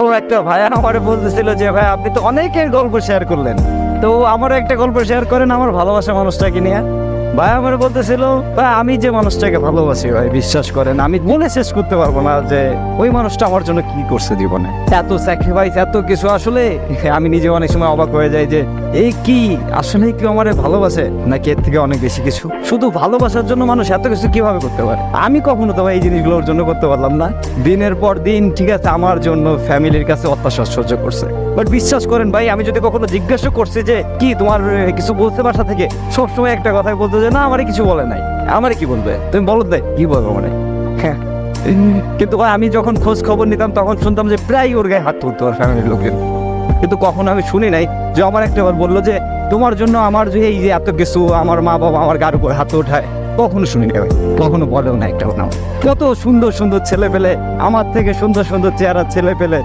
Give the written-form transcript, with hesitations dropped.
ও একটা ভাই আমার বলতেছিল যে ভাই আপনি তো অনেকের গল্প শেয়ার করলেন, তো আমার একটা গল্প শেয়ার করেন আমার ভালোবাসা মানুষটাকে নিয়ে। ভাই আমার বলতেছিল ভাই আমি যে মানুষটাকে ভালোবাসি ভাই বিশ্বাস করেন আমি বলে শেষ করতে পারবো না যে ওই মানুষটা আমার জন্য কি করছে জীবনে, এত স্যাক্রিফাইস এত কিছু। আসলে আমি নিজে অনেক সময় অবাক হয়ে যাই যে এই কি আসলে কেউ আমার ভালোবাসে নাকি এর থেকে অনেক বেশি কিছু। শুধু ভালোবাসার জন্য মানুষ এত কিছু কিভাবে করতে পারে? আমি কখনো তো ভাই এই জিনিসগুলোর জন্য করতে পারলাম না। দিনের পর দিন ঠিক আছে আমার জন্য ফ্যামিলির কাছে অত্যাচার সহ্য করছে, বাট বিশ্বাস করেন ভাই আমি যদি কখনো জিজ্ঞাসা করছি যে কি তোমার কিছু বলতে বাসা থেকে, সবসময় একটা কথাই বলতো যে না আমারে কিছু বলে নাই। আমারে কি বলবে? তুমি বলো দেয় কি বলবো মানে। কিন্তু ভাই আমি যখন খোঁজ খবর নিতাম তখন শুনতাম যে প্রায় ওর গায়ে হাত তুলতো ওর ফ্যামিলির লোকের, কিন্তু কখনো আমি শুনি নাই যে আমার একটা বার বললো যে তোমার জন্য আমার যে এই যে এত কিছু আমার মা বাবা আমার গার উপরে হাত ওঠায়, কখনো শুনি নাই ভাই, কখনো বলেও না একটা না। কত সুন্দর সুন্দর ছেলে পেলে, আমার থেকে সুন্দর সুন্দর চেহারা ছেলে পেলে